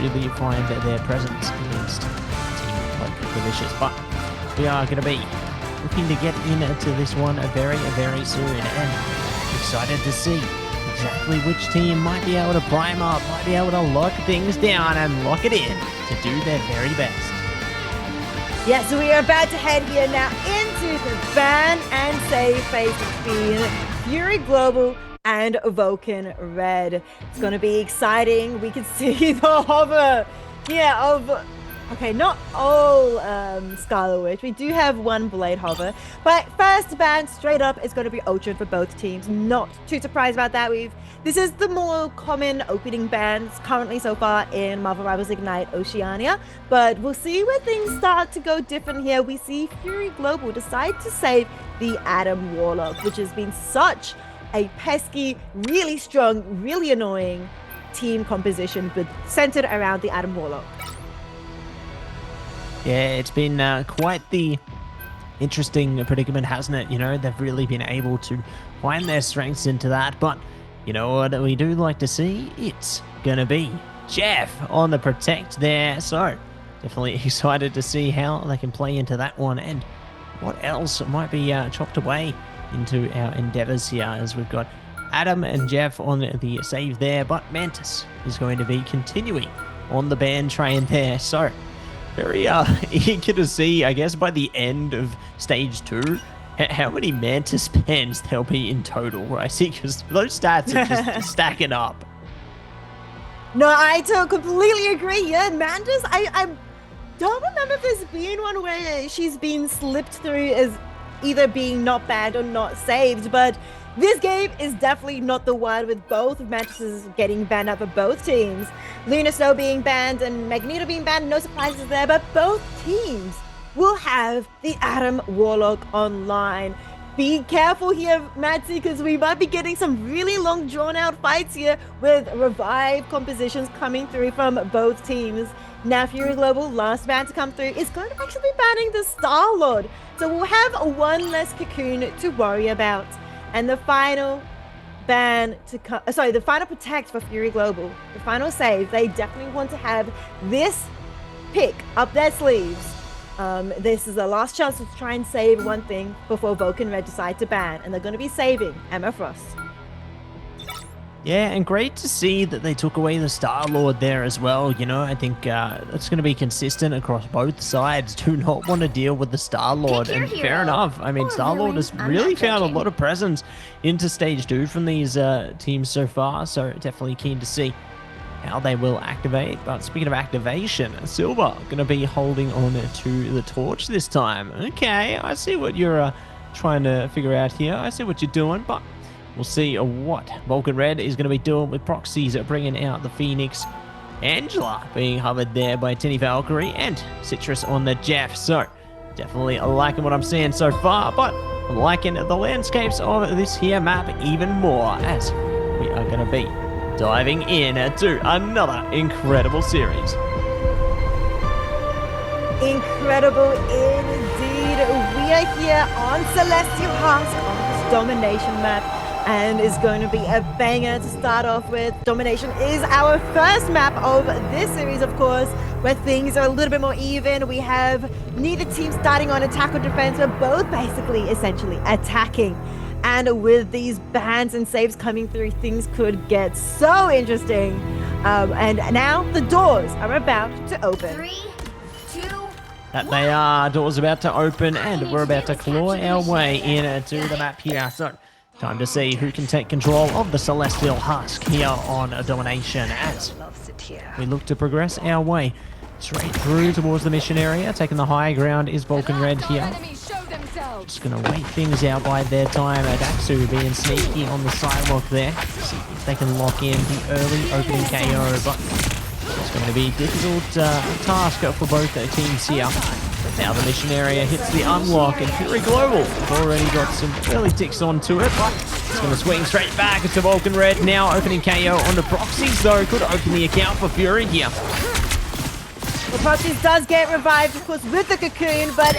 really find their presence against a team like the Vicious. But we are going to be looking to get into this one very, very soon, and excited to see exactly which team might be able to prime up, might be able to lock things down and lock it in to do their very best. Yeah, so we are about to head here now into the ban and save phase between Fury Global and Vulcan Red. It's going to be exciting. We can see the hover here of... Okay, not all Scarlet Witch. We do have one Blade Hover. But first ban straight up is going to be Ocean for both teams. Not too surprised about that. This is the more common opening bans currently so far in Marvel Rivals Ignite Oceania. But we'll see where things start to go different here. We see Fury Global decide to save the Adam Warlock, which has been such a pesky, really strong, really annoying team composition, but centered around the Adam Warlock. Yeah, it's been quite the interesting predicament, hasn't it? You know, they've really been able to find their strengths into that. But you know what we do like to see? It's going to be Jeff on the protect there. So definitely excited to see how they can play into that one and what else might be chopped away into our endeavors here, as we've got Adam and Jeff on the save there. But Mantis is going to be continuing on the ban train there. So very eager to see, I guess, by the end of stage 2, how many Mantis bans there'll be in total, right? See, because those stats are just stacking up. No, I completely agree. Yeah, Mantis, I don't remember if there's been one where she's been slipped through as either being not banned or not saved, but this game is definitely not the one with both Mantises getting banned out for both teams. Luna Snow being banned and Magneto being banned, no surprises there, but both teams will have the Adam Warlock online. Be careful here, Madsy, because we might be getting some really long drawn-out fights here with revived compositions coming through from both teams. Now, Fury Global, last ban to come through, is going to actually be banning the Star-Lord. So we'll have one less Cocoon to worry about. And the final ban to the final protect for Fury Global, the final save, they definitely want to have this pick up their sleeves. This is the last chance to try and save one thing before Vulcan Red decide to ban, and they're going to be saving Emma Frost. Yeah, and great to see that they took away the Star-Lord there as well. You know, I think it's going to be consistent across both sides. Do not want to deal with the Star-Lord, and fair enough. I mean, Star-Lord has really found a lot of presence into Stage 2 from these teams so far, so definitely keen to see how they will activate. But speaking of activation, Silver going to be holding on to the torch this time. Okay, I see what you're trying to figure out here. I see what you're doing, but we'll see what Vulcan Red is going to be doing with proxies, bringing out the Phoenix. Angela being hovered there by Tinny Valkyrie, and Citrus on the Jeff. So definitely liking what I'm seeing so far, but I'm liking the landscapes of this here map even more, as we are going to be diving in to another incredible series. Incredible indeed. We are here on Celestial Husk on this Domination map, and is going to be a banger to start off with. Domination is our first map of this series, of course, where things are a little bit more even. We have neither team starting on attack or defense, but both basically essentially attacking. And with these bans and saves coming through, things could get so interesting. And now the doors are about to open. 3, 2, That they are. Doors about to open, and we're about to claw our way into the map here. So time to see who can take control of the Celestial Husk here on Domination, as we look to progress our way straight through towards the mission area. Taking the high ground is Vulcan Red here. Just going to wait things out by their time. Daxu being sneaky on the sidewalk there. See if they can lock in the early opening KO, but it's going to be a difficult task for both teams here. But now the mission area hits the unlock, and Fury Global have already got some early ticks onto it, but it's going to swing straight back to Vulcan Red. Now opening KO onto Proxies, though. Could open the account for Fury here. Well, Proxies does get revived, of course, with the Cocoon, but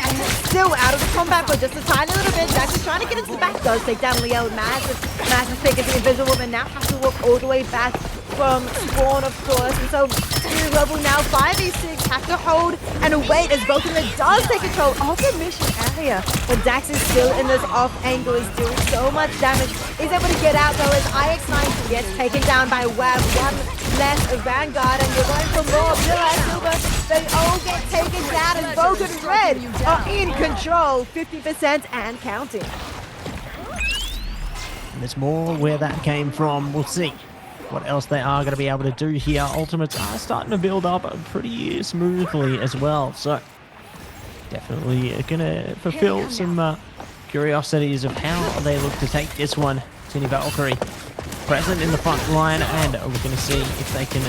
still out of combat for just a tiny little bit. Jax is trying to get into the back, does take down Leo. Massive pick at the Invisible Woman, now has to walk all the way back from Spawn, of course. And so Fury Global now 5v6, have to hold and wait as Vulcan does take control of the mission area. But Dax is still in this off angle, is doing so much damage. Is able to get out though as IX9 gets taken down by WAV. One less Vanguard, and you're going for more. Billa and Silver, they all get taken down, and Vulcan Red are in control, 50% and counting. There's more where that came from. We'll see what else they are going to be able to do here. Ultimates are starting to build up pretty smoothly as well. So definitely going to fulfill some curiosities of how they look to take this one. Tini Valkyrie present in the front line, and we're going to see if they can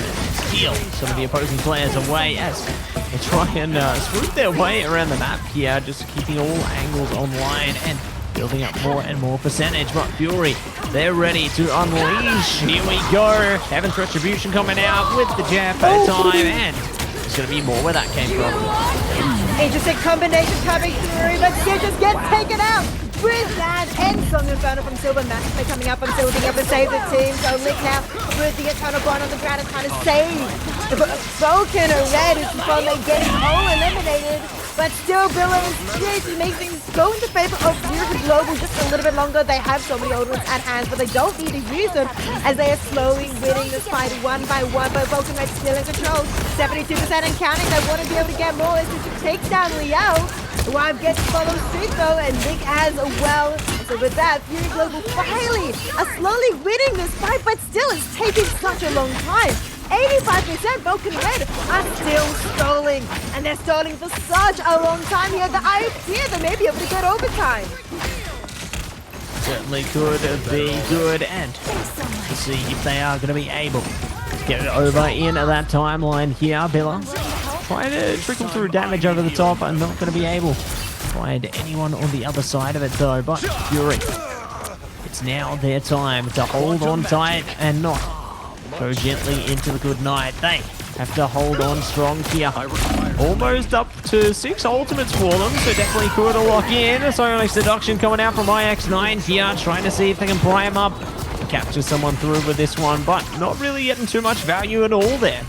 steal some of the opposing players away as they try and smooth their way around the map here, just keeping all angles online and building up more and more percentage. But Fury, they're ready to unleash. Here we go. Heaven's Retribution coming out with the jab at time, and there's going to be more where that came from. Interesting combination coming through, but Citrus gets taken out with that. And Song Inferno from Silver. Massacre coming up on Silver, being able to save the team. So Lick now with the Eternal Bond on the ground and trying to save the Vulcan Red, who's from getting all eliminated. But still, Billa is here to make things go into favor of Fury Global just a little bit longer. They have so many ultimates at hand, but they don't need to use them as they are slowly winning this fight one by one. But Vulcan Red still in control, 72% and counting. They want to be able to get more as it takes down Liao. Wild gets to follow suit though, and Nick as well. So with that, Fury Global finally are slowly winning this fight, but still it's taking such a long time. 85% Vulcan Red are still stalling, and they're stalling for such a long time here that I fear they may be able to get overtime. Certainly could be good, and to see if they are going to be able to get it over in that timeline here. Billa trying to trickle through damage over the top, and not going to be able to find anyone on the other side of it though. But Fury, it's now their time to hold on tight and not go gently into the good night. They have to hold on strong here. Almost up to 6 ultimates for them, so definitely could lock in. It's only Seduction coming out from IX9 here, trying to see if they can prime up and capture someone through with this one, but not really getting too much value at all there.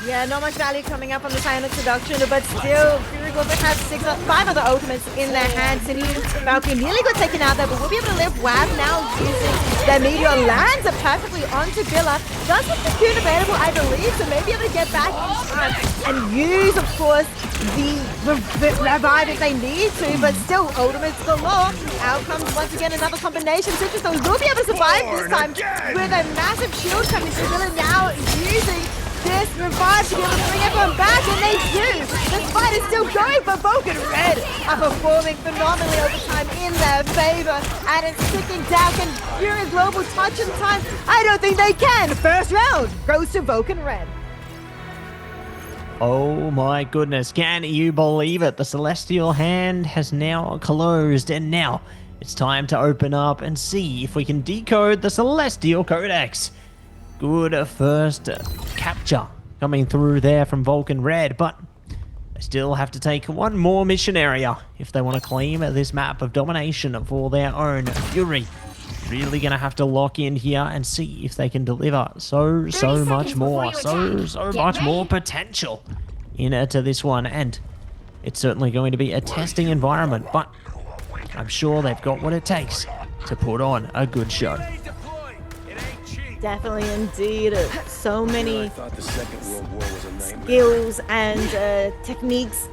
Yeah, not much value coming up on the side of Seduction, but still, Fury Global have 5 other ultimates in their hands. City Valkyrie nearly got taken out there, but we'll be able to live. WAV now using their Meteor, lands it perfectly onto Billa. Does have the Cocoon available, I believe, so maybe able to get back in time and use, of course, the revive if they need to, but still, ultimates galore. Out comes once again another combination. Citrus will be able to survive this time with a massive shield coming through. Billa now using this revive to be able to bring everyone back, and they do. This fight is still going, but Vulcan Red are performing phenomenally over time in their favor, and it's sticking down. Can Fury Global touch in time? I don't think they can. First round goes to Vulcan Red. Oh my goodness, can you believe it? The Celestial Hand has now closed, and now it's time to open up and see if we can decode the Celestial Codex. Good first capture coming through there from Vulcan Red, but they still have to take one more mission area if they want to claim this map of domination for their own. Fury really going to have to lock in here and see if they can deliver so much more, so much more potential into this one, and it's certainly going to be a testing environment, but I'm sure they've got what it takes to put on a good show. Definitely, indeed. So many skills and techniques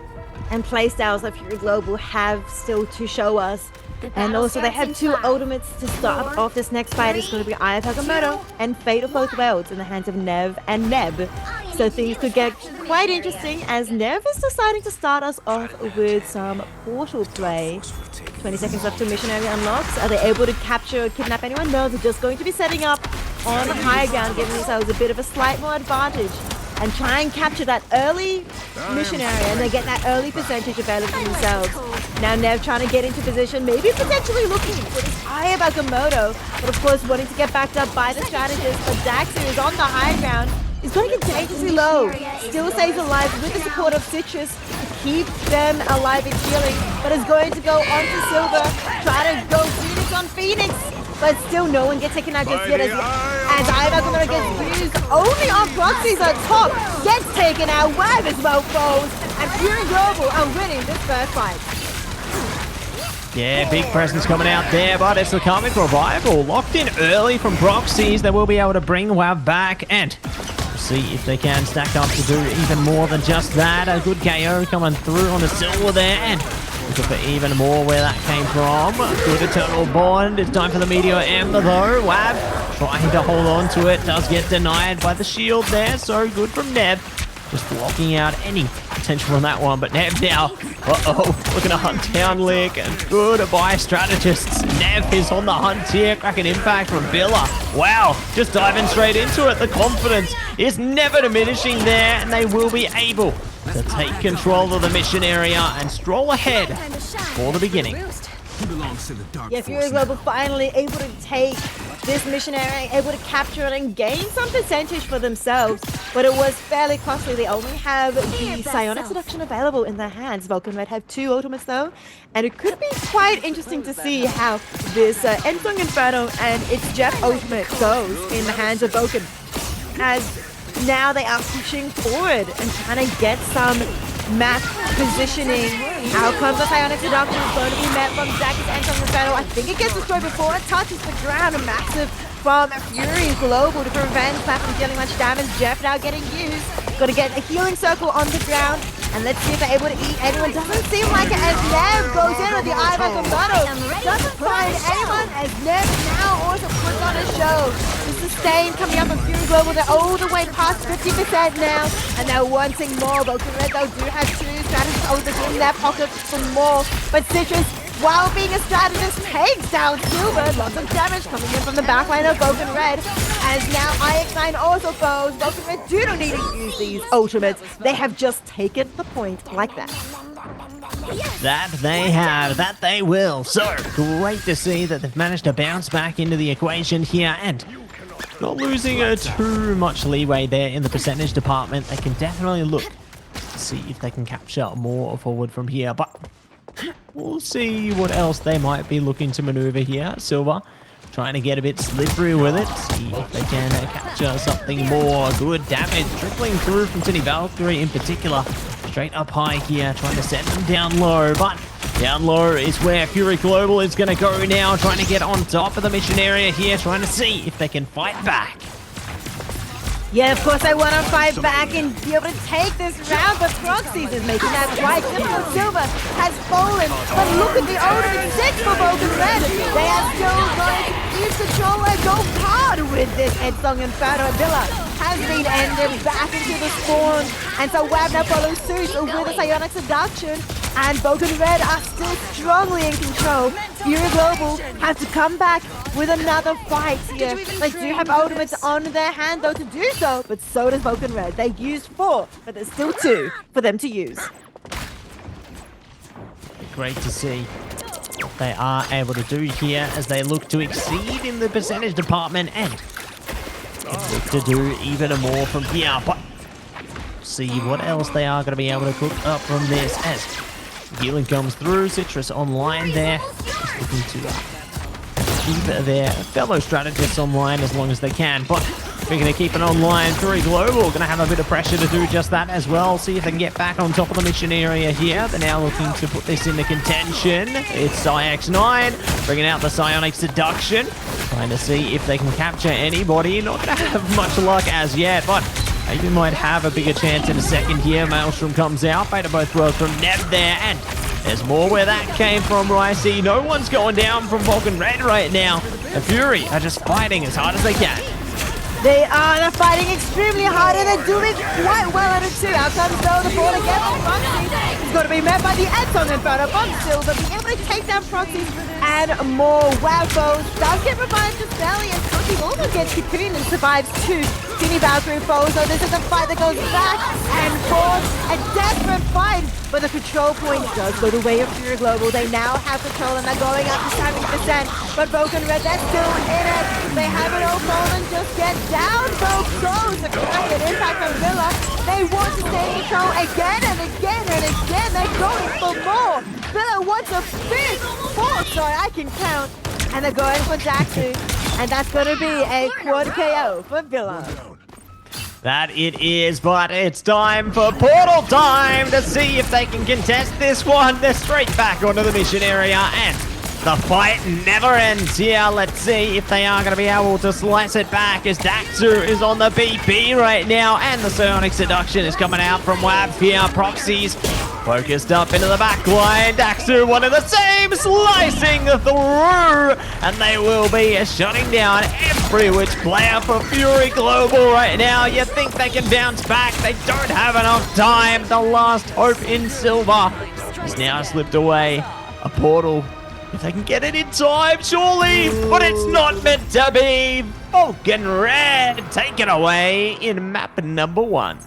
and playstyles that Fury Global have still to show us. And also, they have 2 ultimates to start off this next fight. It's going to be Eye of Agamotto and Fate of Both Worlds in the hands of Nev and Neb. So things could get quite interesting as Nev is deciding to start us off with some portal play. 20 seconds left to mission area unlocks. Are they able to capture or kidnap anyone? No, they're just going to be setting up on the high ground, giving themselves a bit of a slight more advantage and try and capture that early mission area, and they get that early percentage available for themselves. Now Nev trying to get into position, maybe potentially looking for this Eye of Agamotto, but of course wanting to get backed up by the strategist. But Daxter is on the high ground. He's going to get dangerously low. Still stays alive with the support of Citrus to keep them alive and healing, but is going to go on to Silver. Try to go Phoenix on Phoenix. but still no one gets taken out just yet as Iva's gets used only on proxies on top, gets taken out, Wab is well foes, and Fury Global are winning this first fight. Yeah, big presence coming out there, but it's the Karmic Revival. Locked in early from proxies. They will be able to bring WAV back and see if they can stack up to do even more than just that. A good KO coming through on the silver there, and looking for even more where that came from. Good Eternal Bond. It's time for the Meteor Ember though. WAV trying to hold on to it. Does get denied by the shield there. So good from Neb. Just blocking out any potential on that one. But Neb now, looking to hunt down Lick. And goodbye strategists. Neb is on the hunt here. Cracking impact from Villa. Wow, just diving straight into it. The confidence is never diminishing there. And they will be able to take control of the mission area and stroll ahead for the beginning. Yeah, Fury Global finally able to take this mission area, able to capture it and gain some percentage for themselves, but it was fairly costly. They only have the Psionic Seduction available in their hands. Vulcan Red have 2 ultimates though, and it could be quite interesting to see how this Endsong Inferno and its Jeff ultimate goes in the hands of Vulcan, as now they are pushing forward and trying to get some map positioning. How comes the Psionic Seduction is going to be met from Zack's Endsong Inferno? I think it gets destroyed before it touches the ground. A massive from Fury Global to prevent Snap from dealing much damage. Jeff now getting used. Got to get a healing circle on the ground. And let's see if they're able to eat anyone. Doesn't seem like it as Neb goes in with the eye of Combado. Doesn't find anyone as Neb now also puts on a show. The sustain coming up on Fury Global. They're all the way past 50% now. And they're wanting more. Vulcan Red though do have 2 strategists also in their pockets for more. But Citrus, while being a strategist, takes down Silver. Lots of damage coming in from the backline of Vulcan Red. As now IX9 also goes. Vulcan Red do not need to use these ultimates. They have just taken the point like that. That they have, that they will. So great to see that they've managed to bounce back into the equation here and not losing too much leeway there in the percentage department. They can definitely look to see if they can capture more forward from here, but we'll see what else they might be looking to maneuver here. Silver trying to get a bit slippery with it, see if they can capture something more. Good damage trickling through from City Valkyrie in particular. Straight up high here, trying to send them down low, but down low is where Fury Global is going to go now, trying to get on top of the mission area here, trying to see if they can fight back. Yeah, of course I want to fight back and be able to take this round, but Proxies is making that right. Typical Silver has fallen, but look at the ultimate 6 for Vulcan Red. They are still going to use control and go hard with this Endsong Inferno. Villa has been ended back into the spawn, and so Wagner follows suit with a Psionic Seduction, and Vulcan Red are still strongly in control. Fury Global have to come back with another fight here. They do have ultimates on their hand though to do so, but so does Vulcan Red. They used 4, but there's still 2 for them to use. Great to see what they are able to do here as they look to exceed in the percentage department and look to do even more from here. But see what else they are going to be able to cook up from this as healing comes through. Citrus online there, just looking to keep their fellow strategists online as long as they can, but we're going to keep it online. Fury Global going to have a bit of pressure to do just that as well. See if they can get back on top of the mission area here. They're now looking to put this into contention. It's IX9 bringing out the Psionic Seduction, trying to see if they can capture anybody. Not going to have much luck as yet, but maybe might have a bigger chance in a second here. Maelstrom comes out. Beta both worlds from Neb there, and there's more where that came from, Ricey. No one's going down from Vulcan Red right now. The Fury are just fighting as hard as they can. They're fighting extremely hard and they're doing quite well at it too. Out comes though the ball again from Proxies. He's got to be met by the Endsong Inferno from Silver, being able to take down Proxies and more. Wow, foes does get revived just barely, and Cookie also gets cocooned and survives 2 Teeny Valkyrie foes. So this is a fight that goes back and forth, a desperate fight, but the control point does go the way of Fury Global. They now have control and they're going up to 70%, but Vulcan Red, they're still in it. They have it all fallen, just get down, both goes. The cracking impact from Villa. They want to stay in control again and again and again. They're going for more. Villa wants a big 4, sorry, I can count. and they're going for Daxu, and that's going to be a quad KO for Villa. That it is, but it's time for Portal time to see if they can contest this one. They're straight back onto the mission area, and the fight never ends here. Let's see if they are going to be able to slice it back as Daxu is on the BP right now, and the Psionic Seduction is coming out from Wab here. Proxies focused up into the back line. Daxu, one of the same, slicing through, and they will be shutting down every which player for Fury Global right now. You think they can bounce back? They don't have enough time. The last hope in silver has now slipped away. A portal, if they can get it in time, surely, but it's not meant to be. Vulcan Red, take it away in map number 1.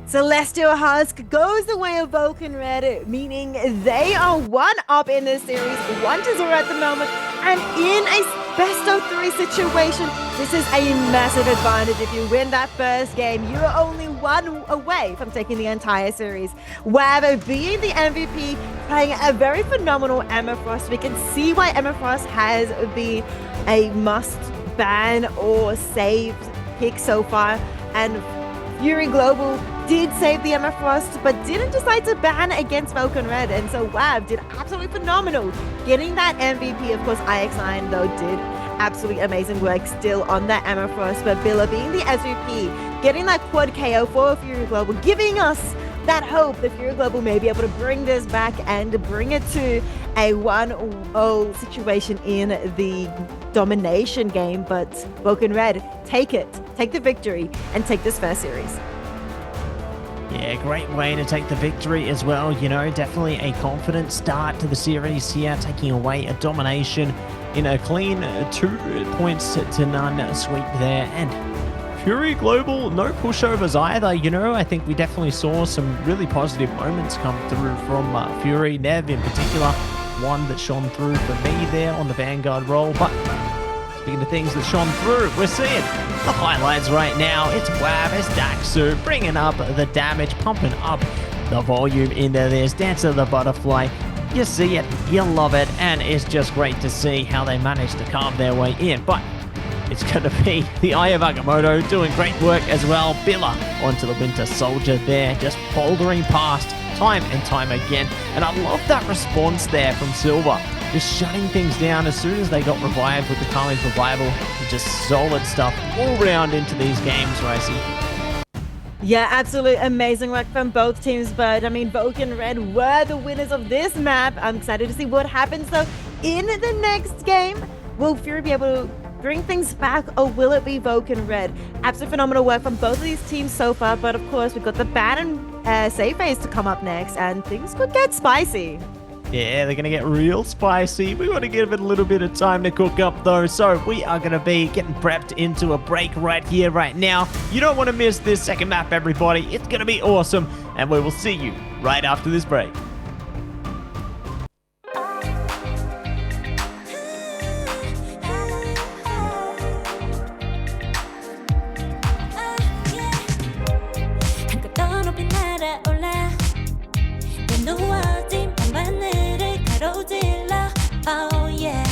Celestial Husk goes the way of Vulcan Red, meaning they are 1-up in this series, 1-0 at the moment, and in a best of 3 situation, this is a massive advantage. If you win that first game, you are only 1 away from taking the entire series. Wab being the MVP, playing a very phenomenal Emma Frost. We can see why Emma Frost has been a must ban or save pick so far, and Fury Global did save the Emma Frost, but didn't decide to ban against Vulcan Red, and so Wab did absolutely phenomenal getting that MVP. Of course, IX9 though did absolutely amazing work still on that Emma Frost, but Billa being the SVP, getting that quad KO for Fury Global, giving us that hope that Fury Global may be able to bring this back and bring it to a 1-0 situation in the domination game. But Vulcan Red, take the victory, and take this first series. Yeah, great way to take the victory as well. You know, definitely a confident start to the series here, taking away a domination in a clean 2 points to none sweep there. And Fury Global, no pushovers either. You know, I think we definitely saw some really positive moments come through from Fury. Nev in particular, one that shone through for me there on the Vanguard role. But speaking of things that shone through, we're seeing the highlights right now. It's Wab, it's Daxu, bringing up the damage, pumping up the volume into this. Dance of the Butterfly. You see it, you love it, and it's just great to see how they managed to carve their way in. But it's going to be the Eye of Agamotto doing great work as well. Billa onto the Winter Soldier there, just bouldering past time and time again. And I love that response there from Silver, just shutting things down as soon as they got revived with the Carly's Revival. Just solid stuff all round into these games, Ricey. Yeah, absolutely amazing work from both teams, but I mean, Vulcan Red were the winners of this map. I'm excited to see what happens though in the next game. Will Fury be able to bring things back, or will it be Vulcan Red? Absolutely phenomenal work from both of these teams so far, but of course we've got the ban and save phase to come up next, and things could get spicy. Yeah, they're going to get real spicy. We want to give it a little bit of time to cook up, though. So we are going to be getting prepped into a break right here, right now. You don't want to miss this second map, everybody. It's going to be awesome. And we will see you right after this break. Oh yeah,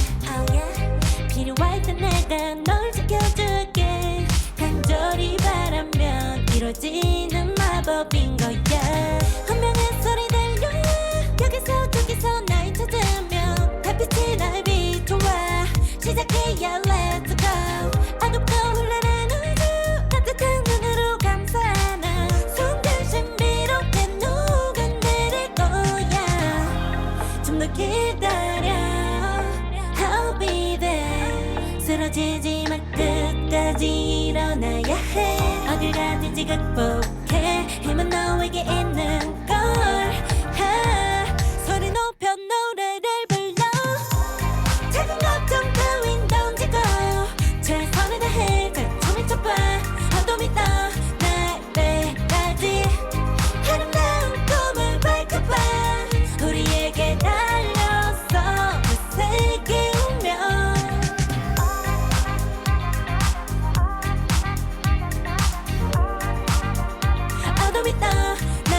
필요할 때 내가 널 지켜줄게. 간절히 바라면 이루어지는 마법인 거야. 분명한 소리 들려. 여기서 저기서 날 찾으면 달빛이 날 비춰와. 시작해야 let's go. 어둡고 흘러는 우주 따뜻한 눈으로 감싸는 순간 신비롭게 녹아내릴 거야. 좀 더 기다려. 쓰러지지 마 끝까지 일어나야 해. 어딜 가든지 극복해. 힘은 너에게 있는 걸. 소리 높여 노래를 불러. 작은 걱정 따윈 던지고 최선을 다해 작품을 쳐봐. 어둠이 떠 날 때까지 아름다운 꿈을 밝혀봐. 우리에게 달려서 그 세계 운명. 어둠이 떠 날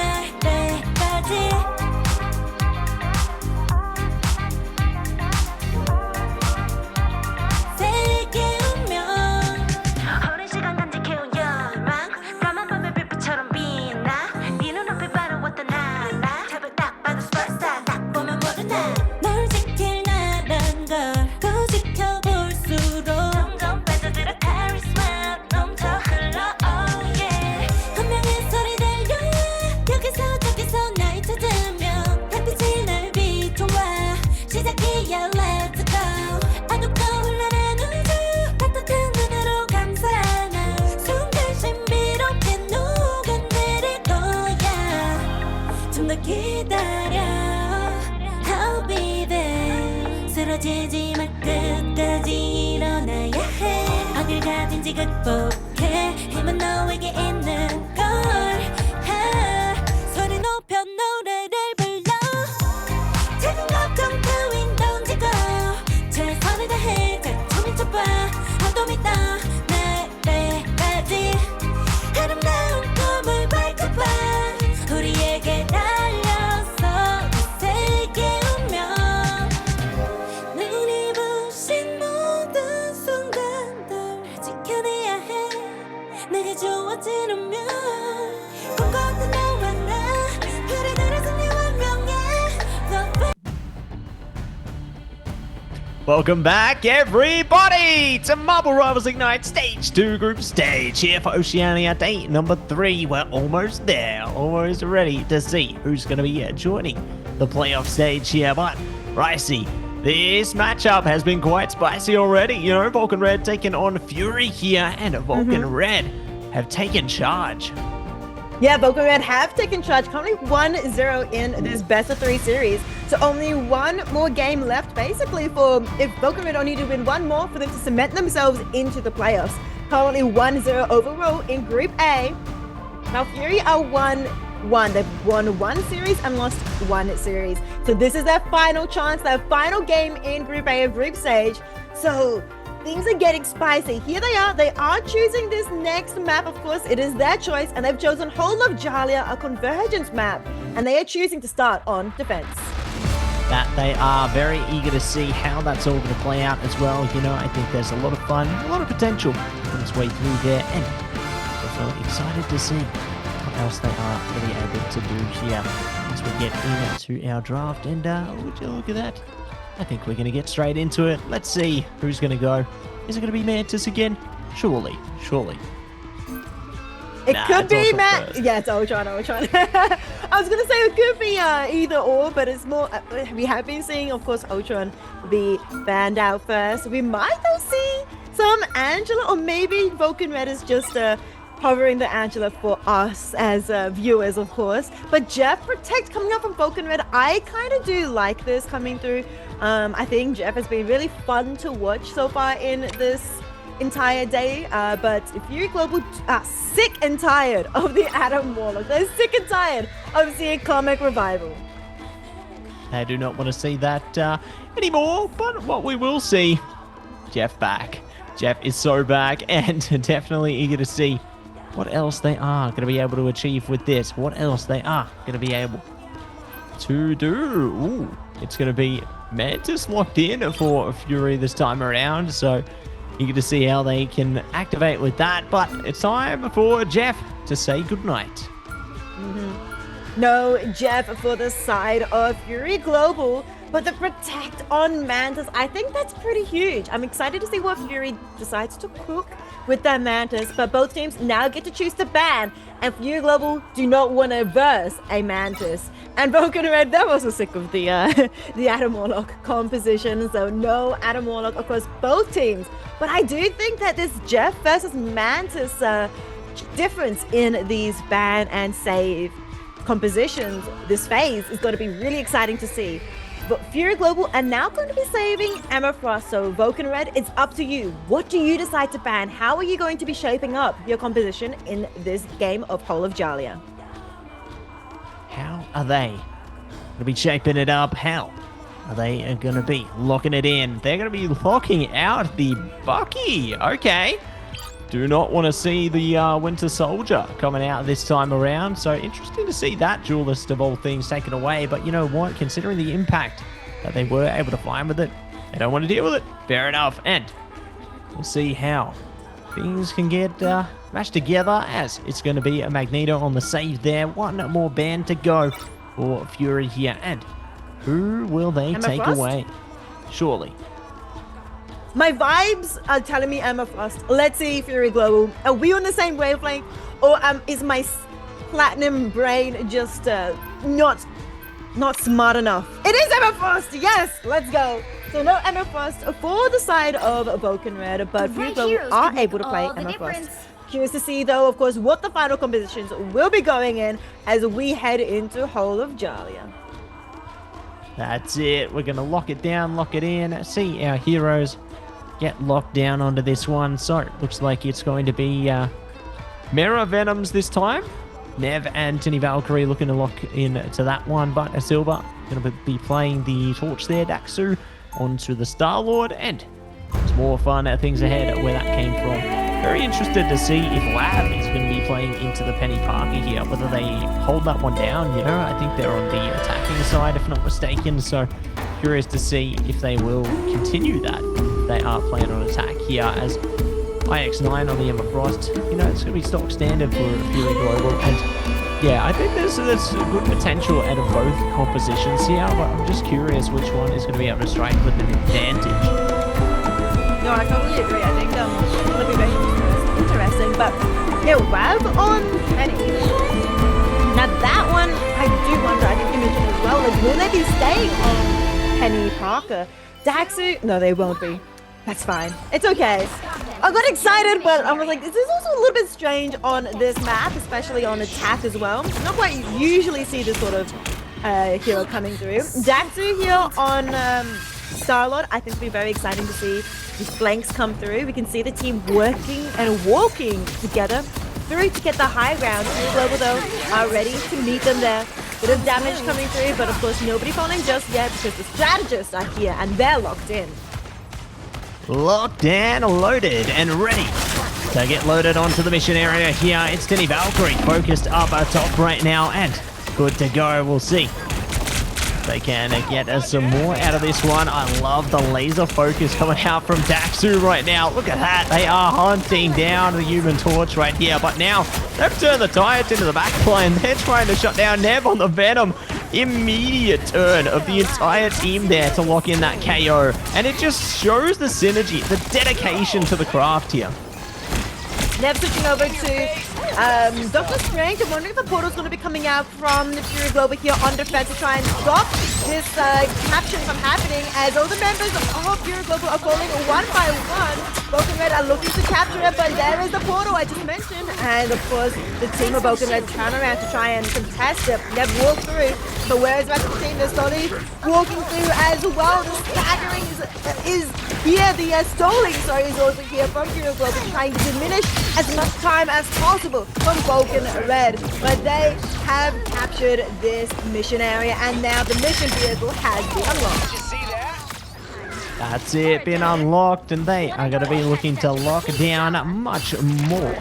지지 마 끝까지 일어나야 해 어딜 가든지 극복해 힘은 너에게 있는 걸 소리 높여 노래를 불러 작은 걱정 따윈 던지고 최선을 다해 자충을 쳐봐 어둠 있다 내일까지 아름다운 꿈을 밝혀봐 우리에게 달려서 세계 운명 눈이 부신 모든 순간들 지켜내야 해 내가 좋아지려면 꿈꿨던 너와 나 그래 그래서 내 운명에 Welcome back, everybody, to Marble Rivals Ignite Stage 2 Group Stage here for Oceania Day number 3. We're almost there, almost ready to see who's going to be joining the playoff stage here. But, Ricey, this matchup has been quite spicy already. You know, Vulcan Red taking on Fury here, and Vulcan Red have taken charge. Yeah, Vulcan Red have taken charge, currently 1-0 in this best of 3 series. So only one more game left, basically, for if Vulcan Red only need to win one more for them to cement themselves into the playoffs. Currently 1-0 overall in Group A. Now Fury are 1-1. They've won 1 series and lost 1 series. So this is their final chance, their final game in Group A of Group Stage. So things are getting spicy. Here they are choosing this next map. Of course, it is their choice, and they've chosen Whole of Jalia, a convergence map, and they are choosing to start on defense. That they are very eager to see how that's all going to play out as well. You know, I think there's a lot of fun, a lot of potential on its way through there, and definitely excited to see what else they are really able to do here as we get into our draft. And would you look at that? I think we're going to get straight into it. Let's see who's going to go. Is it going to be Mantis again? Surely. It could be Ultron Matt. first. Yeah, it's Ultron. I was going to say it could be either or, but it's more. We have been seeing, of course, Ultron be banned out first. We might though see some Angela, or maybe Vulcan Red is just covering the Angela for us as viewers, of course. But Jeff Protect coming up from Vulcan Red, I kind of do like this coming through. I think Jeff has been really fun to watch so far in this entire day. But if you Global are sick and tired of the Adam Warlock, they're sick and tired of seeing comic revival. I do not want to see that anymore, but what we will see, Jeff back. Jeff is so back and definitely eager to see what else they are going to be able to achieve with this. What else they are going to be able to do. Ooh, it's going to be Mantis locked in for Fury this time around. So eager to see how they can activate with that. But it's time for Jeff to say goodnight. No Jeff for the side of Fury Global, but the Protect on Mantis, I think that's pretty huge. I'm excited to see what Fury decides to cook with their Mantis, but both teams now get to choose to ban, and Fury Global do not want to verse a Mantis. And Vulcan Red, they're also sick of the Adam Warlock composition, so no Adam Warlock across both teams. But I do think that this Jeff versus Mantis difference in these ban and save compositions, this phase, is going to be really exciting to see. But Fury Global are now going to be saving Emma Frost, so Vulcan Red, it's up to you. What do you decide to ban? How are you going to be shaping up your composition in this game of Whole of Jalia? How are they going to be shaping it up? How are they going to be locking it in? They're going to be locking out the Bucky. Okay. Do not want to see the Winter Soldier coming out this time around. So interesting to see that duelist of all things taken away. But you know what? Considering the impact that they were able to find with it, they don't want to deal with it. Fair enough. And we'll see how things can get mashed together, as it's going to be a Magneto on the save there. One more band to go for Fury here. And who will they Emma take Frost? away? Surely. My vibes are telling me Emma Frost. Let's see, Fury Global. Are we on the same wavelength? Or is my platinum brain just not smart enough? It is Emma Frost! Yes! Let's go! So no Emma Frost for the side of Vulcan Red, but Fury Right Global heroes are can make able to play all the Emma Frost. difference. Curious to see, though, of course, what the final compositions will be going in as we head into Whole of Jalia. That's it. We're going to lock it down, lock it in. See our heroes get locked down onto this one. So it looks like it's going to be Mirror Venoms this time. Nev and Tinny Valkyrie looking to lock in to that one. But Silver going to be playing the torch there. Daxu onto the Star-Lord. And it's more fun things ahead where that came from. Very interested to see if Lab is going to be playing into the Penny Parker here, whether they hold that one down. You know, I think they're on the attacking side, if not mistaken. So curious to see if they will continue that. They are playing on attack here as IX9 on the Emma Frost. You know, it's going to be stock standard for Fury Global. And yeah, I think there's good potential out of both compositions here, but I'm just curious which one is going to be able to strike with an advantage. No, I totally agree. I think it'll be very interesting. But yeah, Wab on Penny. Now that one, I do wonder. I think you mentioned as well. Like, will they be staying on Penny Parker? Daxu? No, they won't be. That's fine. It's okay. I got excited, but I was like, this is also a little bit strange on this map, especially on attack as well. Not quite usually see this sort of hero coming through. Daxu here on Star-Lord. I think it'll be very exciting to see these flanks come through. We can see the team working and walking together through to get the high ground. Global though are ready to meet them there. Bit of damage coming through, but of course nobody falling just yet because the strategists are here and they're locked in. Locked and loaded and ready to get loaded onto the mission area here. It's Tinny Valkyrie focused up atop right now and good to go. We'll see. They can get us some more out of this one. I love the laser focus coming out from Daxu right now. Look at that. They are hunting down the Human Torch right here. But now they've turned the Tyrants into the back line. They're trying to shut down Nev on the Venom. Immediate turn of the entire team there to lock in that KO. And it just shows the synergy, the dedication to the craft here. Nev switching over to Dr. Strange. I'm wondering if the portal's going to be coming out from the Fury Global here on defense to try and stop this capture from happening as all the members of Fury Global are falling one by one. Vulcan Red are looking to capture it, but there is the portal I just mentioned. And of course, the team of Vulcan Red turn around to try and contest it. Nev walk through, but whereas the rest of the team, they're slowly walking through as well. The staggering is here, the stalling, is also here from Fury Global, trying to diminish as much time as possible from Vulcan Red. But they have captured this mission area, and now the mission vehicle has been unlocked. Did you see that? That's it, been unlocked, and they are going to be looking to lock down much more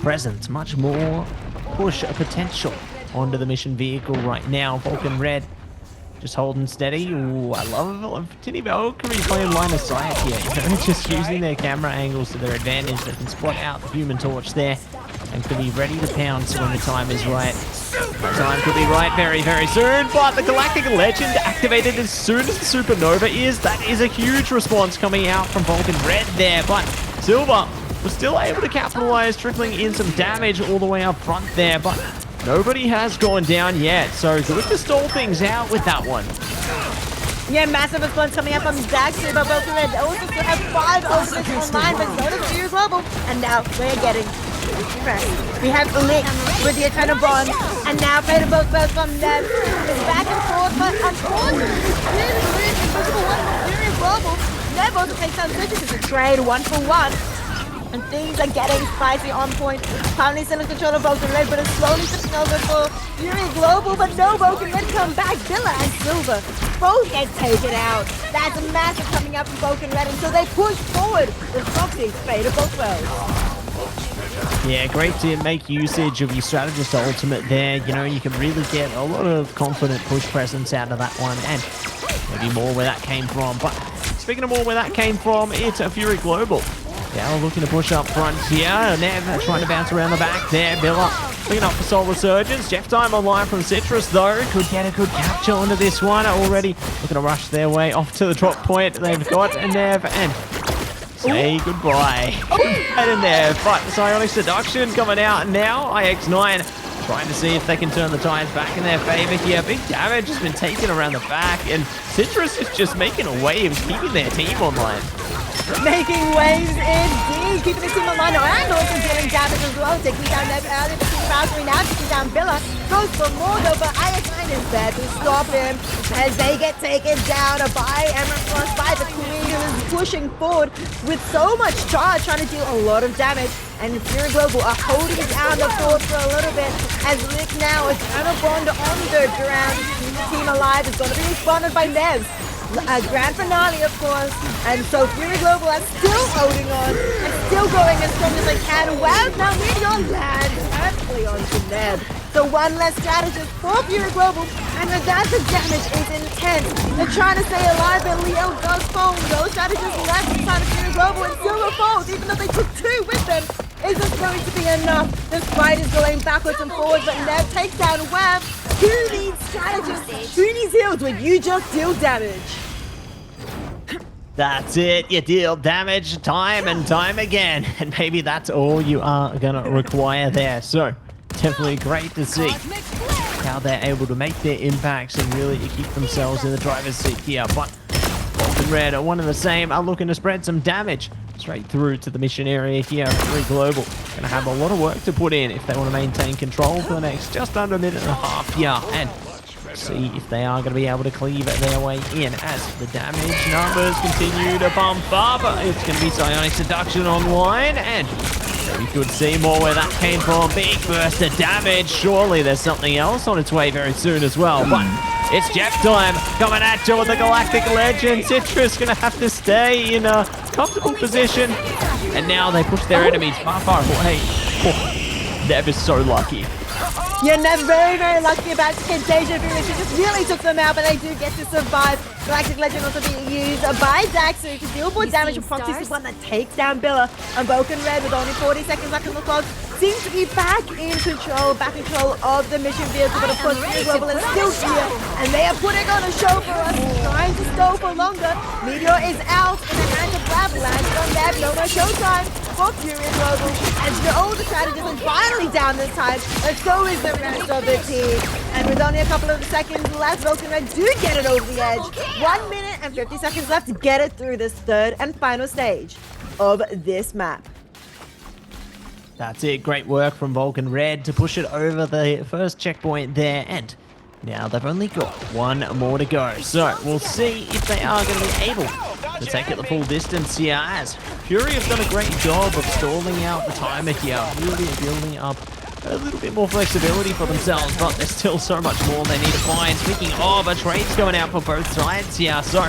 presence, much more push potential onto the mission vehicle right now. Vulcan Red just holding steady. Ooh, I love Tinny Valkyrie playing line of sight here. You know, just using their camera angles to their advantage. They can spot out the Human Torch there and could be ready to pounce when the time is right. The time could be right very, very soon, but the Galactic Legend activated as soon as the Supernova is. That is a huge response coming out from Vulcan Red there, but Silver was still able to capitalize, trickling in some damage all the way up front there, but nobody has gone down yet, so good to stall things out with that one. Yeah, massive response coming up from Daxu, but Vulcan Red also still have 5 ultimates online, but so does Fury Global. And now we're getting pressed. We have Lick with the Eternal Bond, and now Fatal Both Bells from them. It's back and forth, but unfortunately, really invisible one from Fury Global. Nev also takes down Citrus. It's a trade 1-for-1. And things are getting spicy on point. Currently still in control of Vulcan Red, but it's slowly tipping over for Fury Global. But no, Vulcan Red come back. Villa and Silver both get taken out. That's a massive coming up from Vulcan Red until they push forward with Foxy's Fate of both worlds. Yeah, great to make usage of your strategist ultimate there. You know, you can really get a lot of confident push presence out of that one, and maybe more where that came from. But speaking of more where that came from, it's a Fury Global. Yeah, looking to push up front here. Nev trying to bounce around the back there. Billa looking up for Soul Resurgence. Jeff time online from Citrus, though. Could get a good capture onto this one. Already looking to rush their way off to the drop point. They've got a Nev and say goodbye. And a Nev, but Psionic Seduction coming out now. IX9 trying to see if they can turn the tides back in their favor here. Big damage has been taken around the back, and Citrus is just making a wave, keeping their team online. Making waves indeed. keeping the team alive. And also dealing damage as well. Taking down Neb earlier, the team Valkyrie now taking down Billa. Goes for more though, but Iodine is there to stop him as they get taken down by Emerald Plus, by the Queen, who is pushing forward with so much charge, trying to deal a lot of damage. And Fury Global are holding down the fort for a little bit as Lick now is trying to bond on the ground. Team Alive is going to be responded by Nevs. A grand finale, of course, and so Fury Global are still holding on and still going as strong as they can. Well, now Meteor lands perfectly onto Neb. So one less strategist for Fury Global, and with that, the damage is intense. They're trying to stay alive, but Leo does fall. No strategists left inside of Fury Global, and Silver falls, even though they took 2 with them. Is this going to be enough? This fight is going backwards and forwards, but Neb takes down Web. Who needs strategists? Who needs heals when you just deal damage? That's it. You deal damage time and time again. And maybe that's all you are going to require there. So, definitely great to see how they're able to make their impacts and really keep themselves in the driver's seat here. But Vulcan Red are one and the same, are looking to spread some damage straight through to the mission area here at Fury Global. Going to have a lot of work to put in if they want to maintain control for the next just under a minute and a half here. And see if they are going to be able to cleave their way in as the damage numbers continue to bump up. It's going to be Psionic Seduction online, and we could see more where that came from. Big burst of damage. Surely there's something else on its way very soon as well. But it's Jeff time coming at you with the Galactic Legend. Citrus going to have to stay in a comfortable position, and now they push their enemies far, far away. Oh, Neb is so lucky. Yeah, Nev's very, very lucky about Contagion. She just really took them out, but they do get to survive. Galactic Legend also being used by Daxu to deal more damage with Proxy is one that takes down Billa. And Vulcan Red, with only 40 seconds left on the clock, seems to be back in control of the mission vehicle. But of course, Fury Global is still here, and they are putting on a show for us, trying to stall for longer. Meteor is out in the hands of Blab, landed on Neb. No more showtime for Fury Global, and all the strategists are finally down this time, and so is the rest of the team. And with only a couple of seconds left, Vulcan Red do get it over the edge. 1 minute and 50 seconds left to get it through this third and final stage of this map. That's it. Great work from Vulcan Red to push it over the first checkpoint there, and now they've only got 1 more to go. So we'll see if they are going to be able to take it the full distance here, as Fury have done a great job of stalling out the timer here, really building up a little bit more flexibility for themselves, but there's still so much more they need to find. Speaking of, a trade's going out for both sides here, so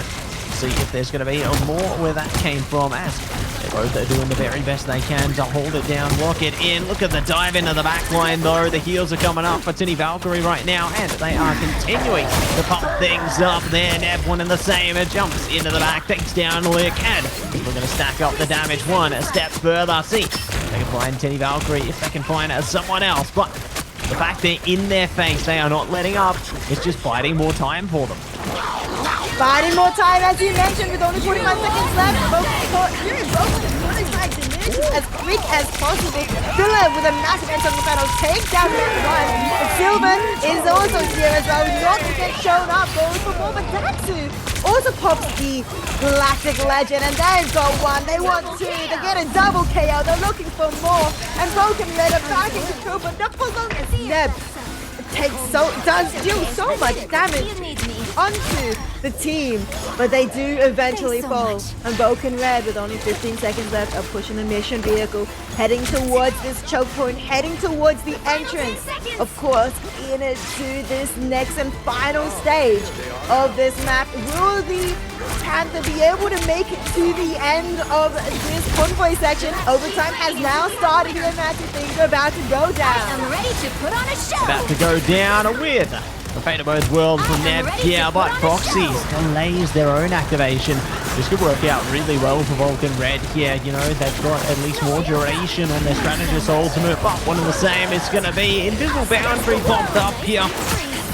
see if there's going to be more where that came from, as they both are doing the very best they can to hold it down, lock it in. Look at the dive into the back line though. The heals are coming up for Tinny Valkyrie right now, and they are continuing to pump things up there. Neb, one and the same. It jumps into the back, takes down Lick, and we're going to stack up the damage one step further. See if they can find Tinny Valkyrie, if they can find someone else, but the fact they're in their face, they are not letting up. It's just biding more time for them. Biding more time, as you mentioned, with only 45 seconds left. Fury Global is really trying to move as quick as possible. Villa with a massive end on the battle, take down that one. And Sylvan is also here as well, not to get shown up, going for more, but Daxu also pops the Galactic Legend, and they've got 1, they want 2, they get a double KO, they're looking for more, and Vulcan Red are back in control, but not for long as Neb does deal so much damage onto the team, but they do eventually fall. And Vulcan Red, with only 15 seconds left, are pushing the mission vehicle, heading towards this choke point, heading towards the entrance, of course, into this next and final stage of this map. Will the Panther be able to make it to the end of this convoy section? Overtime has now started here, Matthew. Things are about to go down. I'm ready to put on a show. About to go down with the fate of both worlds from Neb here, but Proxies delays their own activation. This could work out really well for Vulcan Red here. You know, they've got at least more duration on their strategist ultimate, but one of the same is going to be Invisible Boundary popped up here.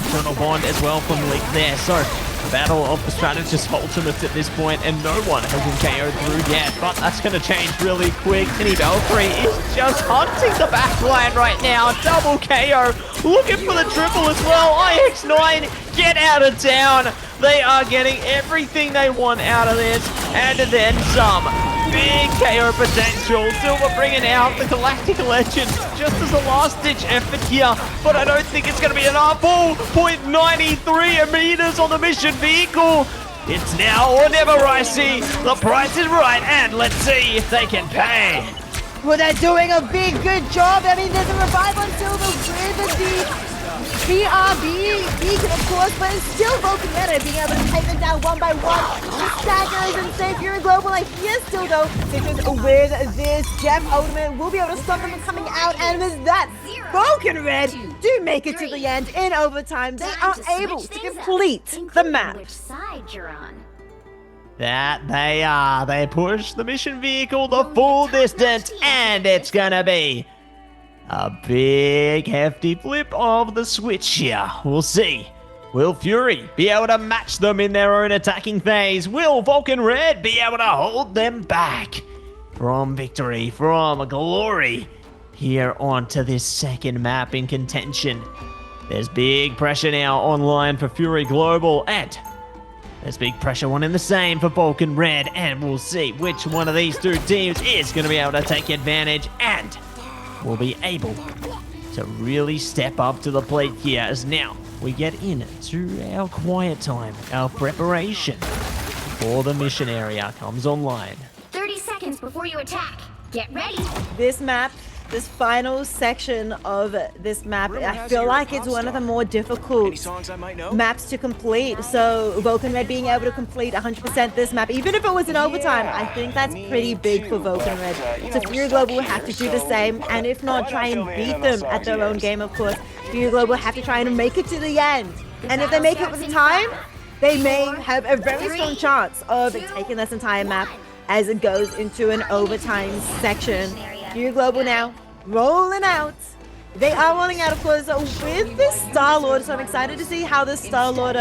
Eternal Bond as well from Lick there. So battle of the strategist ultimates at this point, and no one has been KO'd through yet, but that's going to change really quick. Tinny Valkyrie is just hunting the back line right now. Double KO, looking for the triple as well. IX9, get out of town. They are getting everything they want out of this, and then some. big KO potential. Silver bringing out the Galactic Legend just as a last-ditch effort here, but I don't think it's going to be enough. Oh, 0.93 meters on the mission vehicle. It's now or never, Ricey. The price is right, and let's see if they can pay. Well, they're doing a big, good job. I mean, there's a revive on Silver with the BRB beacon, of course, but it's still Vulcan Red being able to take them down one by one. The staggers and save Fury Global. Like, here still, though, Citrus with this Jeff Ultimate will be able to stop them from coming out, and with that, Vulcan Red do make it to the end in overtime. They are able to complete the map. Which side you're on. That they are. They push the mission vehicle the full distance, and it's gonna be a big, hefty flip of the switch here. We'll see. Will Fury be able to match them in their own attacking phase? Will Vulcan Red be able to hold them back from victory, from glory, here onto this second map in contention? There's big pressure now online for Fury Global, and there's big pressure one in the same for Vulcan Red, and we'll see which one of these two teams is going to be able to take advantage and will be able to really step up to the plate here, as now we get into our quiet time. Our preparation for the mission area comes online. 30 seconds before you attack. Get ready. This map, this final section of this map, I feel like it's one of the more difficult maps to complete. So Vulcan Red being able to complete 100% this map, even if it was in overtime, I think that's pretty big for Vulcan Red. So Fury Global will have to do the same, and if not, try and beat them at their own game, of course. Fury Global will have to try and make it to the end. And if they make it with time, they may have a very strong chance of taking this entire map as it goes into an overtime section. Fury Global now rolling out. They are rolling out, of course, with this Star-Lord, so I'm excited to see how this Star-Lord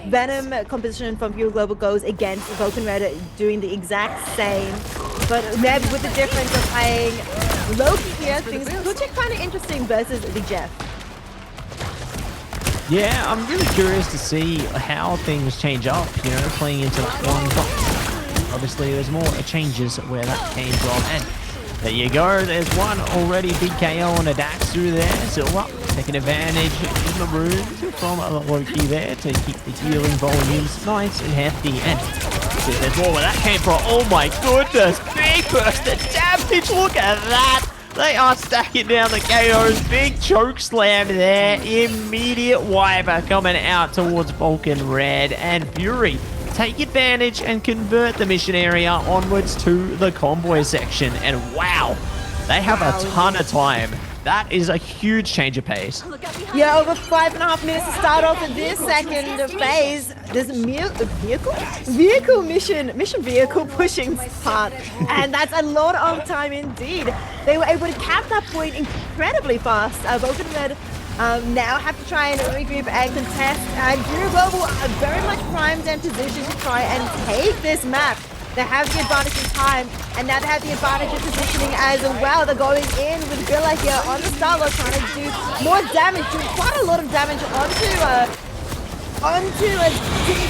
Venom composition from Fury Global goes against Vulcan Red, doing the exact same. But Neb with the difference of playing Loki here, things could get kind of interesting versus the Jeff. Yeah, I'm really curious to see how things change up, you know, playing into that one box. Obviously, there's more changes where that came from, and there you go, there's one already big KO on a Dax through there. Silver taking advantage in the room from Loki there to keep the healing volumes nice and hefty. And there's more where that came from. Oh my goodness, big burst of damage, look at that. They are stacking down the KOs, big choke slam there, immediate wiper coming out towards Vulcan Red, and Fury take advantage and convert the mission area onwards to the convoy section. And wow, they have a ton of time. That is a huge change of pace. Yeah, over 5.5 minutes to start off in this second phase. This vehicle mission vehicle pushing part, and that's a lot of time indeed. They were able to cap that point incredibly fast. Vulcan Red now have to try and regroup and contest, and Fury Global are very much primed and positioned to try and take this map. They have the advantage in time, and now they have the advantage in positioning as well. They're going in with Villa here on the Star-Lord, trying to do more damage, doing quite a lot of damage onto Team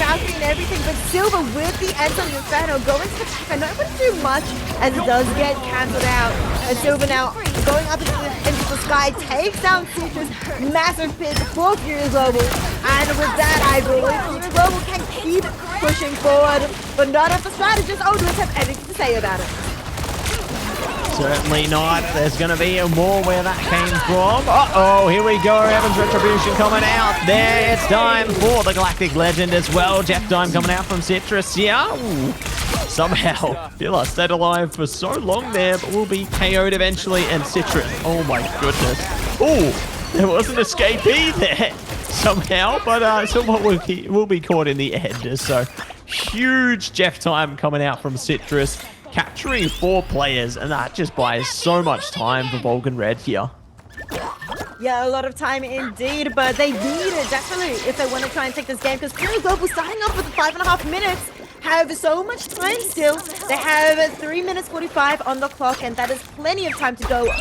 Valkyrie and everything, but Silver with the end on the Inferno going to the back and not able to do much, as it does get cancelled out. And Silver now going up into the sky, takes down Citrus, massive pit for Fury Global, and with that I believe Fury Global can keep pushing forward, but none of the strategists Odin's have anything to say about it. Certainly not. There's going to be more where that came from. Uh-oh, here we go. Evans Retribution coming out. There, it's time for the Galactic Legend as well. Jeff Dime coming out from Citrus here. Ooh. Somehow, Villa stayed alive for so long there, but will be KO'd eventually. And Citrus, oh my goodness. Oh, there was an escapee there somehow, but someone will be caught in the end. So, huge Jeff Time coming out from Citrus, capturing 4 players, and that just buys so much time for Vulcan Red here. Yeah, a lot of time indeed, but they need it definitely if they want to try and take this game, because Fury Global starting off with 5.5 minutes, have so much time still. They have 3 minutes 45 on the clock, and that is plenty of time to go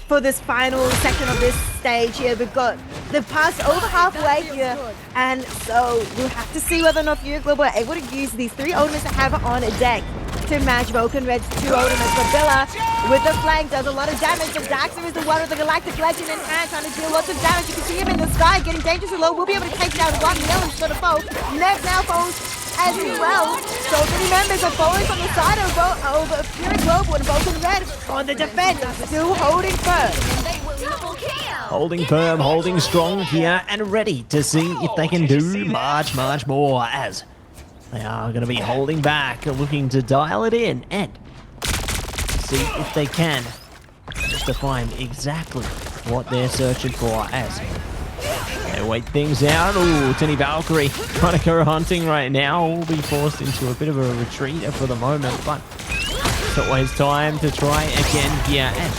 for this final section of this stage here. They've passed over halfway here, and so we'll have to see whether or not Fury Global are able to use these 3 ultimates they have on deck to to match Vulcan Red's 2 ultimates, but Villa with the flank does a lot of damage, but Daxter is the one with the Galactic Legend in hand, trying to deal lots of damage. You can see him in the sky, getting dangerously low. We'll be able to take down one Yell instead of foe. Nev now falls as well. So many members are falling from the side of Fury Global, and Vulcan Red on the defense, still holding firm. Holding firm, holding strong here, and ready to see if they can do much, much more, as they are going to be holding back, looking to dial it in and see if they can, just to find exactly what they're searching for, as they wait things out. Ooh, Tinny Valkyrie trying to go hunting right now. Will be forced into a bit of a retreat for the moment, but it's always time to try again here and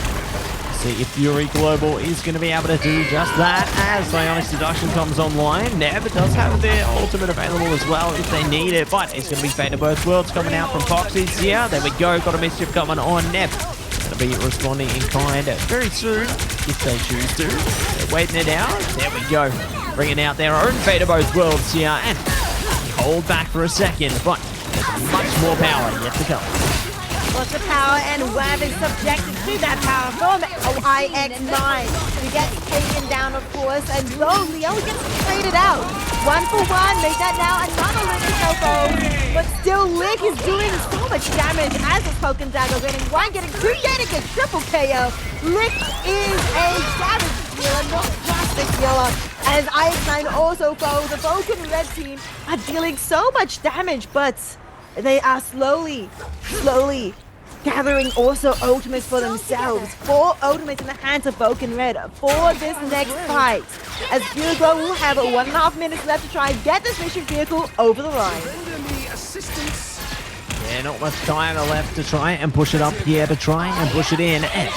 see if Fury Global is going to be able to do just that, as Psionic Seduction comes online. Nev does have their ultimate available as well if they need it, but it's going to be Fate of Both Worlds coming out from POVS here. There we go, got a mischief coming on. Nev going to be responding in kind very soon if they choose to. They're waiting it out. There we go, bringing out their own Fate of Both Worlds here, and hold back for a second, but there's much more power yet to come. Lots of power, and Wav is subjected to that power from IX9. He gets taken down, of course, and Leo gets traded out. 1 for 1, make that now another Lick Shellfold. But still, Lick is doing so much damage as his Pokken Dagger, getting 1, getting 2, getting a triple KO. Lick is a damage dealer, not just a healer. As IX9 also falls, the Vulcan Red team are dealing so much damage, but they are slowly gathering also ultimates for themselves. 4 ultimates in the hands of Vulcan Red for this next fight, as Fugo will have 1.5 minutes left to try and get this mission vehicle over the line. Yeah, not much time left to try and push it up here, to try and push it in, and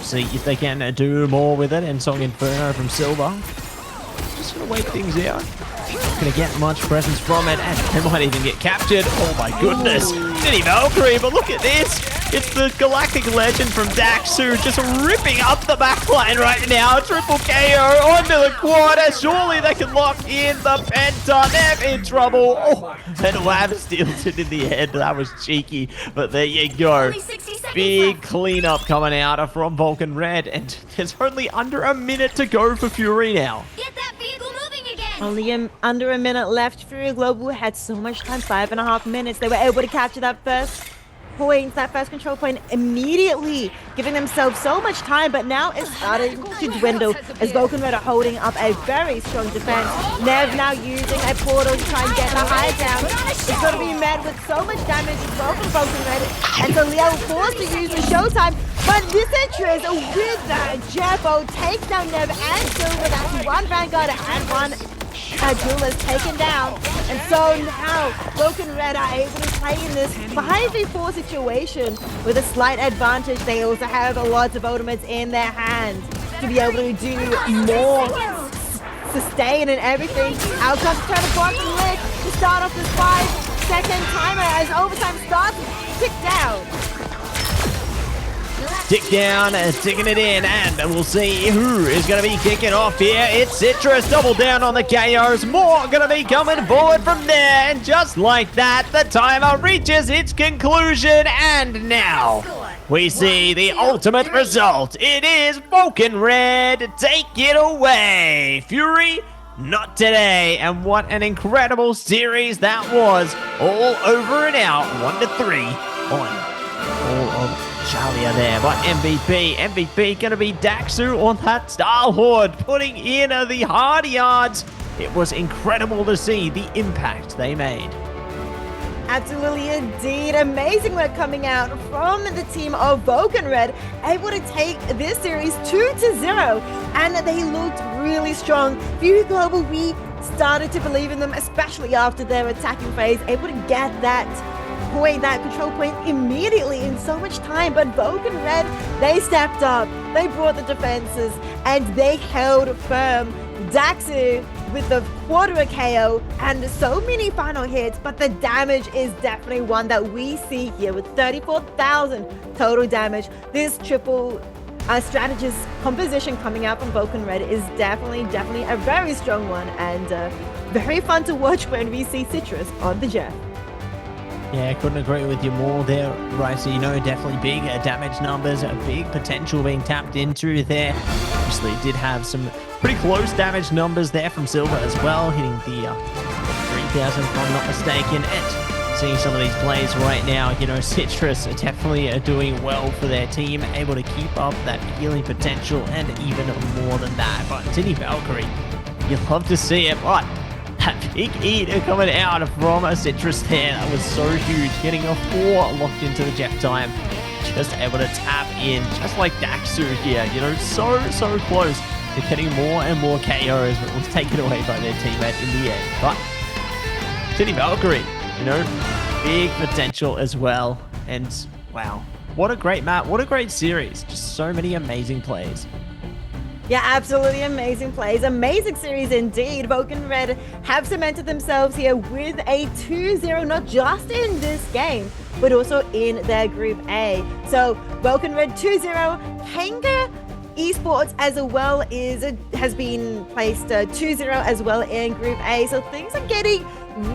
see if they can do more with it. And Song Inferno from Silver just gonna wait things out. Not gonna get much presence from it, and they might even get captured. Oh my goodness, Tinny Valkyrie, but look at this. It's the Galactic Legend from Daxu just ripping up the backline right now. Triple KO onto the quad, as surely they can lock in the Penta. They're in trouble. Oh, and Wav steals it in the head. That was cheeky, but there you go. Big cleanup coming out from Vulcan Red, and there's only under a minute to go for Fury now. Get that vehicle moving again! Only under a minute left. Fury Global had so much time, 5.5 minutes. They were able to capture that first point, that first control point immediately, giving themselves so much time, but now it's starting to dwindle as Vulcan Red are holding up a very strong defense. Nev now using a portal to try and get the high down. It's going to be met with so much damage as well from Vulcan Red, and so Leo forced to use the showtime, but this Citrus with that Jeffo takes down Nev and Silver. That's 1 Vanguard and 1 Duelist taken down, and so now Vulcan Red are able to play in this 5v4 situation with a slight advantage. They also have a lot of ultimates in their hands to be able to do more, sustain and everything. Out comes Trevor Boston Lick to start off this 5-second timer as overtime starts to tick down. Tick down, ticking it in, and we'll see who is going to be kicking off here. It's Citrus, double down on the KOs. More going to be coming forward from there, and just like that, the timer reaches its conclusion, and now we see the ultimate result. It is Vulcan Red. Take it away. Fury, not today. And what an incredible series that was. All over and out, 1-3 on all of Oceania there, but MVP gonna be Daxu on that Star-Lord, putting in the hard yards. It was incredible to see the impact they made. Absolutely indeed. Amazing work coming out from the team of Vulcan Red, able to take this series 2-0, and they looked really strong. Fury Global, we started to believe in them, especially after their attacking phase, able to get that point, that control point immediately in so much time. But Vulcan Red, they stepped up, they brought the defenses, and they held firm. Daxu with the quarter KO and so many final hits, but the damage is definitely one that we see here with 34,000 total damage. This triple strategist composition coming out from Vulcan Red is definitely a very strong one, and very fun to watch when we see Citrus on the jet. Yeah, I couldn't agree with you more there, Ricey. You know, definitely big damage numbers, a big potential being tapped into there. Obviously, did have some pretty close damage numbers there from Silver as well, hitting the 3,000 if I'm not mistaken. And seeing some of these plays right now, you know, Citrus are definitely doing well for their team, able to keep up that healing potential and even more than that. But Tinny Valkyrie, you'd love to see it, but that big eater coming out from a Citrus there, that was so huge, getting a 4 locked into the Jeff time, just able to tap in, just like Daxu here, you know, so close to getting more and more KOs, but was taken away by their teammate in the end. But Tinny Valkyrie, you know, big potential as well, and wow, what a great map, what a great series, just so many amazing plays. Yeah, absolutely amazing plays. Amazing series indeed. Vulcan Red have cemented themselves here with a 2-0, not just in this game, but also in their Group A. So Vulcan Red 2-0, Kanga Esports as well has been placed 2-0 as well in Group A. So things are getting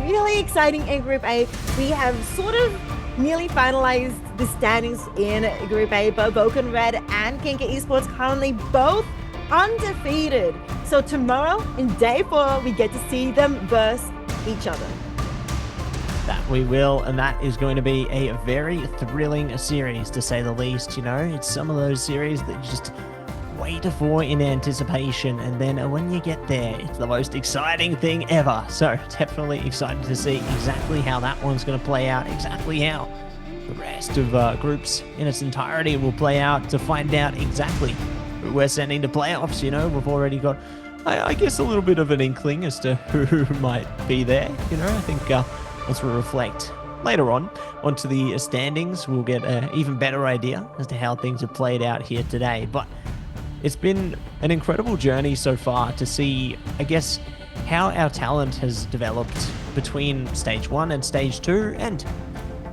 really exciting in Group A. We have sort of nearly finalized the standings in Group A, but Vulcan Red and Kanga Esports currently both undefeated. So tomorrow in day 4, we get to see them verse each other. That we will, and that is going to be a very thrilling series, to say the least. You know, it's some of those series that you just wait for in anticipation, and then when you get there, it's the most exciting thing ever. So definitely excited to see exactly how that one's going to play out, exactly how the rest of groups in its entirety will play out, to find out exactly who we're sending to playoffs. You know, we've already got, I guess, a little bit of an inkling as to who might be there. You know, I think once we reflect later on onto the standings, we'll get an even better idea as to how things have played out here today. But it's been an incredible journey so far to see, I guess, how our talent has developed between Stage 1 and Stage 2, and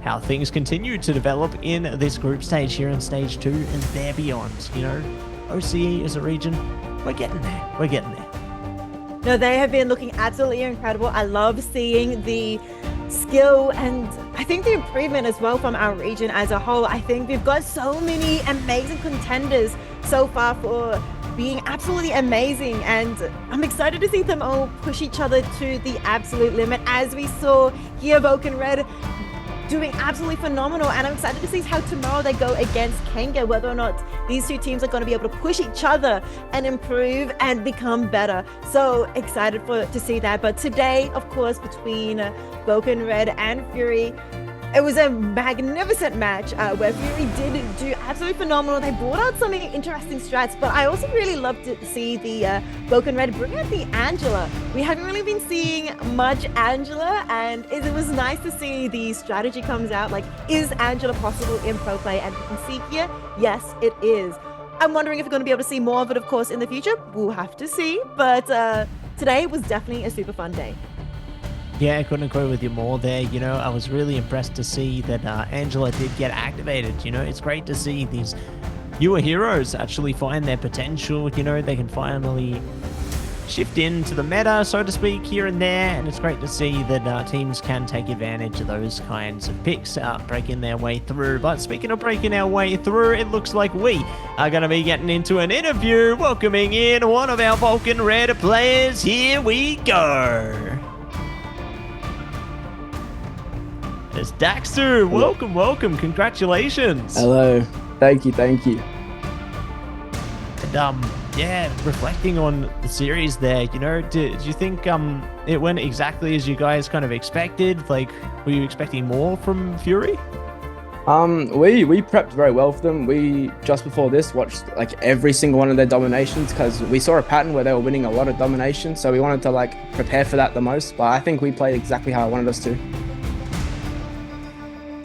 how things continue to develop in this group stage here in Stage 2 and there beyond. You know, OCE as a region, we're getting there. We're getting there. No, they have been looking absolutely incredible. I love seeing the skill and I think the improvement as well from our region as a whole. I think we've got so many amazing contenders so far for being absolutely amazing, and I'm excited to see them all push each other to the absolute limit, as we saw here Vulcan Red doing absolutely phenomenal. And I'm excited to see how tomorrow they go against Kanga, whether or not these two teams are going to be able to push each other and improve and become better. So excited to see that. But today, of course, between Vulcan Red and Fury, it was a magnificent match where Fury did do absolutely phenomenal. They brought out some interesting strats, but I also really loved to see the Vulcan Red bring out the Angela. We haven't really been seeing much Angela, and it was nice to see the strategy comes out. Like, is Angela possible in pro play? And you can see here, yes, it is. I'm wondering if we're going to be able to see more of it, of course, in the future. We'll have to see, but today was definitely a super fun day. Yeah, I couldn't agree with you more there. You know, I was really impressed to see that Angela did get activated. You know, it's great to see these newer heroes actually find their potential. You know, they can finally shift into the meta, so to speak, here and there. And it's great to see that teams can take advantage of those kinds of picks, breaking their way through. But speaking of breaking our way through, it looks like we are going to be getting into an interview, welcoming in one of our Vulcan Red players. Here we go. It's Daxu. Welcome. Congratulations. Hello. Thank you. And yeah, reflecting on the series there, you know, did you think it went exactly as you guys kind of expected? Like, were you expecting more from Fury? We prepped very well for them. We, just before this, watched like every single one of their dominations, because we saw a pattern where they were winning a lot of domination, so we wanted to like prepare for that the most. But I think we played exactly how I wanted us to.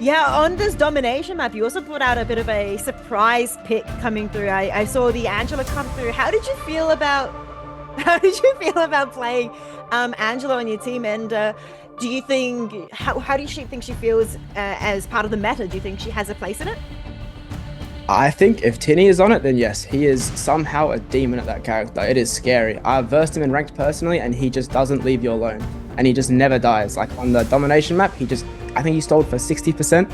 Yeah, on this domination map, you also put out a bit of a surprise pick coming through. I saw the Angela come through. How did you feel about playing Angela on your team? And do you think how do you think she feels as part of the meta? Do you think she has a place in it? I think if Tinny is on it, then yes, he is somehow a demon at that character. It is scary. I've versed him in ranked personally, and he just doesn't leave you alone. And he just never dies. Like on the domination map, he just I think you stalled for 60%.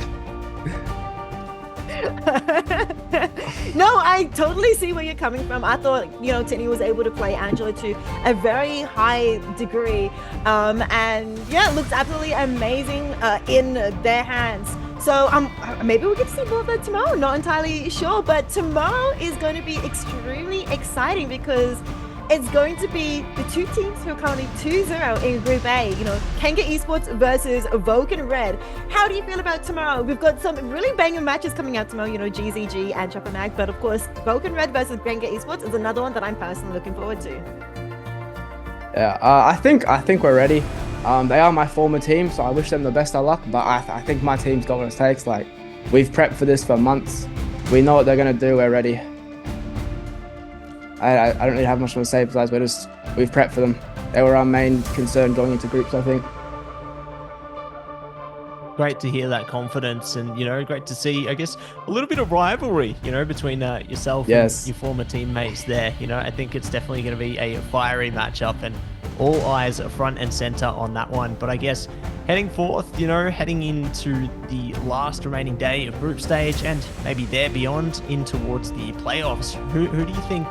No, I totally see where you're coming from. I thought, you know, Tinny was able to play Angela to a very high degree. And yeah, it looks absolutely amazing in their hands. So maybe we get to see more of that tomorrow. Not entirely sure, but tomorrow is going to be extremely exciting because it's going to be the two teams who are currently 2-0 in Group A. You know, Kenga Esports versus Vulcan Red. How do you feel about tomorrow? We've got some really banger matches coming out tomorrow. You know, GZG and Chopper Mag, but of course, Vulcan Red versus Kenga Esports is another one that I'm personally looking forward to. Yeah, I think we're ready. They are my former team, so I wish them the best of luck. But I think my team's got what it takes. Like, we've prepped for this for months. We know what they're gonna do. We're ready. I don't really have much more to say besides we've prepped for them. They were our main concern going into groups, I think. Great to hear that confidence, and you know, great to see, I guess, a little bit of rivalry, you know, between yourself and your former teammates there. You know, I think it's definitely going to be a fiery matchup, and all eyes are front and center on that one. But I guess heading forth, you know, heading into the last remaining day of group stage and maybe there beyond in towards the playoffs, who do you think